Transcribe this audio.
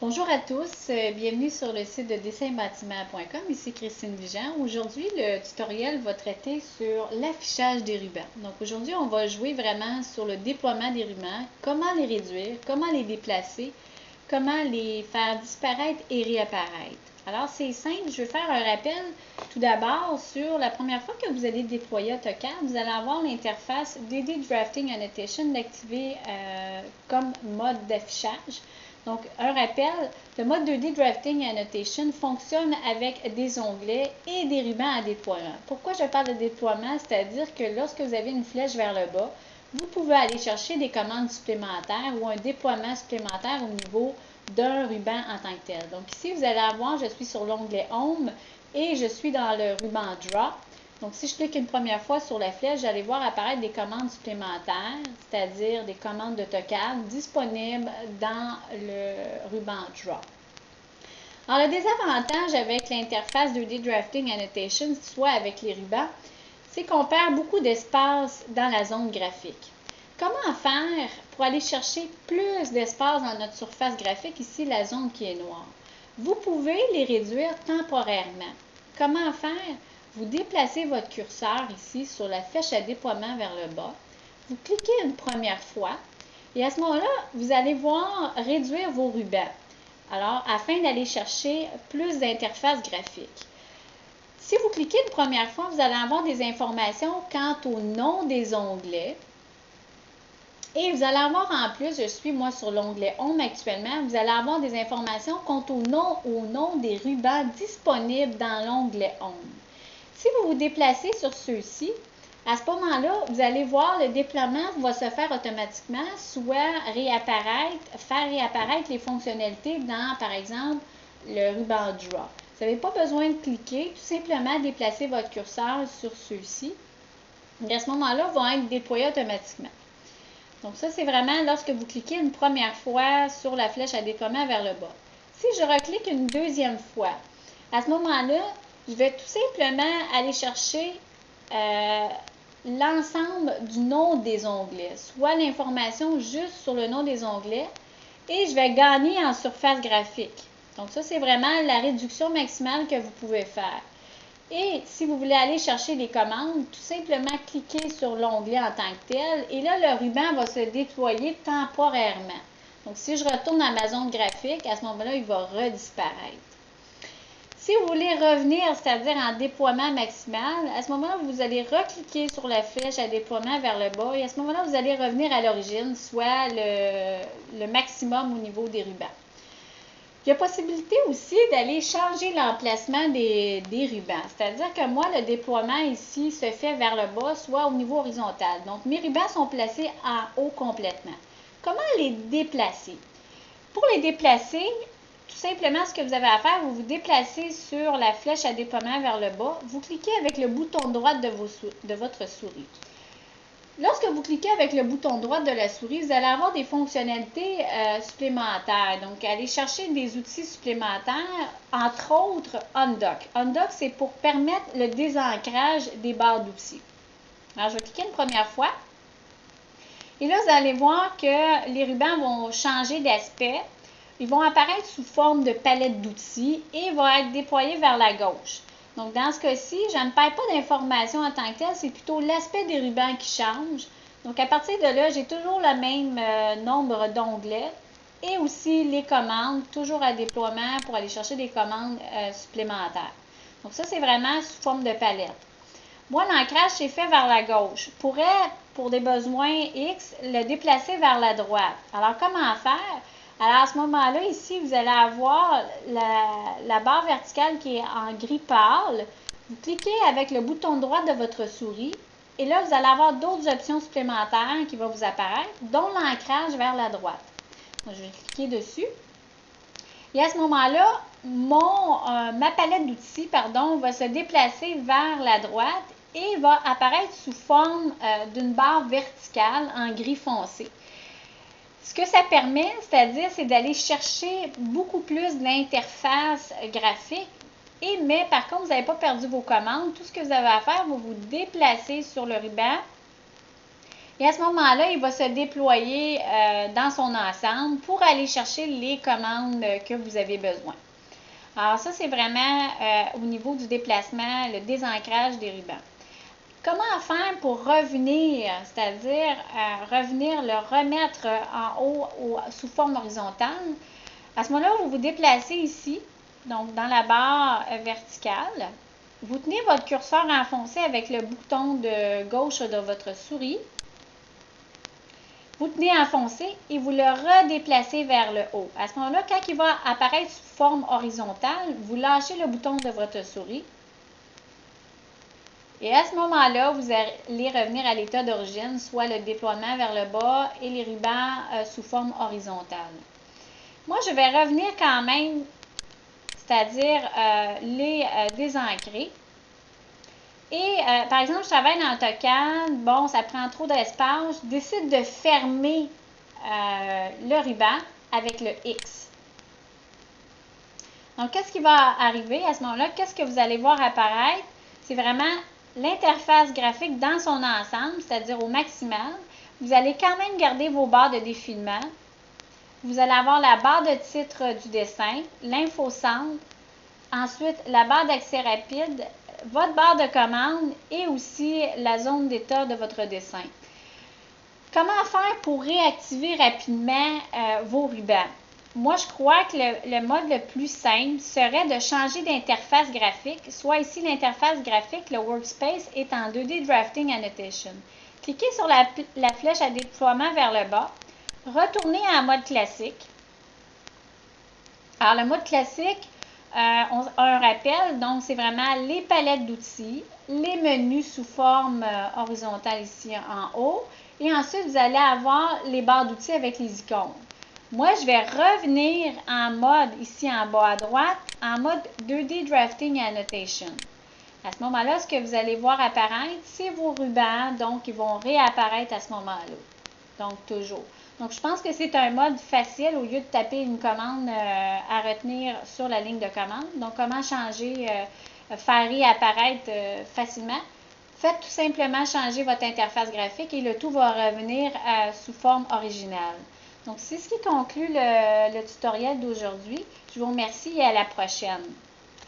Bonjour à tous, bienvenue sur le site de dessinbâtiment.com. Ici Christine Vigent. Aujourd'hui, le tutoriel va traiter sur l'affichage des rubans. Donc aujourd'hui, on va jouer vraiment sur le déploiement des rubans, comment les réduire, comment les déplacer, comment les faire disparaître et réapparaître. Alors c'est simple, je vais faire un rappel tout d'abord sur la première fois que vous allez déployer AutoCAD, vous allez avoir l'interface DD Drafting Annotation d'activer comme mode d'affichage. Donc, un rappel, le mode 2D Drafting Annotation fonctionne avec des onglets et des rubans à déploiement. Pourquoi je parle de déploiement? C'est-à-dire que lorsque vous avez une flèche vers le bas, vous pouvez aller chercher des commandes supplémentaires ou un déploiement supplémentaire au niveau d'un ruban en tant que tel. Donc ici, vous allez avoir, je suis sur l'onglet Home et je suis dans le ruban Drop. Donc, si je clique une première fois sur la flèche, j'allais voir apparaître des commandes supplémentaires, c'est-à-dire des commandes d'AutoCAD disponibles dans le ruban Drop. Alors, le désavantage avec l'interface 2D Drafting Annotation, soit avec les rubans, c'est qu'on perd beaucoup d'espace dans la zone graphique. Comment faire pour aller chercher plus d'espace dans notre surface graphique, ici la zone qui est noire? Vous pouvez les réduire temporairement. Comment faire? Vous déplacez votre curseur ici sur la flèche à déploiement vers le bas. Vous cliquez une première fois et à ce moment-là, vous allez voir réduire vos rubans. Alors, afin d'aller chercher plus d'interfaces graphiques. Si vous cliquez une première fois, vous allez avoir des informations quant au nom des onglets. Et vous allez avoir en plus, je suis moi sur l'onglet Home actuellement, vous allez avoir des informations quant au nom des rubans disponibles dans l'onglet Home. Si vous vous déplacez sur ceux-ci, à ce moment-là, vous allez voir le déploiement va se faire automatiquement, soit faire réapparaître les fonctionnalités dans, par exemple, le ruban Draw. Vous n'avez pas besoin de cliquer, tout simplement déplacer votre curseur sur ceux-ci. Et à ce moment-là, vont être déployés automatiquement. Donc ça, c'est vraiment lorsque vous cliquez une première fois sur la flèche à déploiement vers le bas. Si je reclique une deuxième fois, à ce moment-là, je vais tout simplement aller chercher l'ensemble du nom des onglets, soit l'information juste sur le nom des onglets, et je vais gagner en surface graphique. Donc ça, c'est vraiment la réduction maximale que vous pouvez faire. Et si vous voulez aller chercher les commandes, tout simplement cliquez sur l'onglet en tant que tel, et là, le ruban va se déployer temporairement. Donc, si je retourne dans ma zone graphique, à ce moment-là, il va redisparaître. Si vous voulez revenir, c'est-à-dire en déploiement maximal, à ce moment-là, vous allez recliquer sur la flèche à déploiement vers le bas et à ce moment-là, vous allez revenir à l'origine, soit le maximum au niveau des rubans. Il y a possibilité aussi d'aller changer l'emplacement des rubans. C'est-à-dire que moi, le déploiement ici se fait vers le bas, soit au niveau horizontal. Donc, mes rubans sont placés en haut complètement. Comment les déplacer? Pour les déplacer, tout simplement, ce que vous avez à faire, vous vous déplacez sur la flèche à déploiement vers le bas. Vous cliquez avec le bouton droit de votre souris. Lorsque vous cliquez avec le bouton droit de la souris, vous allez avoir des fonctionnalités supplémentaires. Donc, aller chercher des outils supplémentaires, entre autres Undock. Undock, c'est pour permettre le désancrage des barres d'outils. Alors, je vais cliquer une première fois. Et là, vous allez voir que les rubans vont changer d'aspect. Ils vont apparaître sous forme de palette d'outils et vont être déployés vers la gauche. Donc, dans ce cas-ci, je ne perds pas d'informations en tant que tel, c'est plutôt l'aspect des rubans qui change. Donc, à partir de là, j'ai toujours le même nombre d'onglets et aussi les commandes, toujours à déploiement pour aller chercher des commandes supplémentaires. Donc, ça, c'est vraiment sous forme de palette. Moi, l'ancrage, c'est fait vers la gauche. Je pourrais, pour des besoins X, le déplacer vers la droite. Alors, comment faire? Alors, à ce moment-là, ici, vous allez avoir la barre verticale qui est en gris pâle. Vous cliquez avec le bouton droit de votre souris et là, vous allez avoir d'autres options supplémentaires qui vont vous apparaître, dont l'ancrage vers la droite. Donc, je vais cliquer dessus. Et à ce moment-là, ma palette d'outils, va se déplacer vers la droite et va apparaître sous forme d'une barre verticale en gris foncé. Ce que ça permet, c'est d'aller chercher beaucoup plus d'interface graphique. Mais par contre, vous n'avez pas perdu vos commandes. Tout ce que vous avez à faire, vous vous déplacez sur le ruban Et à ce moment-là, il va se déployer dans son ensemble pour aller chercher les commandes que vous avez besoin. Alors ça, c'est vraiment au niveau du déplacement, le désancrage des rubans. Comment faire pour revenir, c'est-à-dire revenir, le remettre en haut sous forme horizontale? À ce moment-là, vous vous déplacez ici, donc dans la barre verticale. Vous tenez votre curseur enfoncé avec le bouton de gauche de votre souris. Vous tenez enfoncé et vous le redéplacez vers le haut. À ce moment-là, quand il va apparaître sous forme horizontale, vous lâchez le bouton de votre souris. Et à ce moment-là, vous allez revenir à l'état d'origine, soit le déploiement vers le bas et les rubans sous forme horizontale. Moi, je vais revenir quand même, c'est-à-dire les désancrer. Et par exemple, je travaille dans AutoCAD, bon, ça prend trop d'espace, je décide de fermer le ruban avec le X. Donc, qu'est-ce qui va arriver à ce moment-là? Qu'est-ce que vous allez voir apparaître? C'est vraiment l'interface graphique dans son ensemble, c'est-à-dire au maximal. Vous allez quand même garder vos barres de défilement. Vous allez avoir la barre de titre du dessin, l'infocentre, ensuite la barre d'accès rapide, votre barre de commande et aussi la zone d'état de votre dessin. Comment faire pour réactiver rapidement vos rubans? Moi, je crois que le mode le plus simple serait de changer d'interface graphique. Soit ici, l'interface graphique, le Workspace, est en 2D Drafting Annotation. Cliquez sur la flèche à déploiement vers le bas. Retournez en mode classique. Alors, le mode classique, on a un rappel, donc c'est vraiment les palettes d'outils, les menus sous forme horizontale ici en haut, et ensuite vous allez avoir les barres d'outils avec les icônes. Moi, je vais revenir en mode, ici en bas à droite, en mode 2D Drafting Annotation. À ce moment-là, ce que vous allez voir apparaître, c'est vos rubans, donc ils vont réapparaître à ce moment-là. Donc, toujours. Donc, je pense que c'est un mode facile au lieu de taper une commande à retenir sur la ligne de commande. Donc, comment changer, faire réapparaître facilement? Faites tout simplement changer votre interface graphique et le tout va revenir sous forme originale. Donc, c'est ce qui conclut le tutoriel d'aujourd'hui. Je vous remercie et à la prochaine.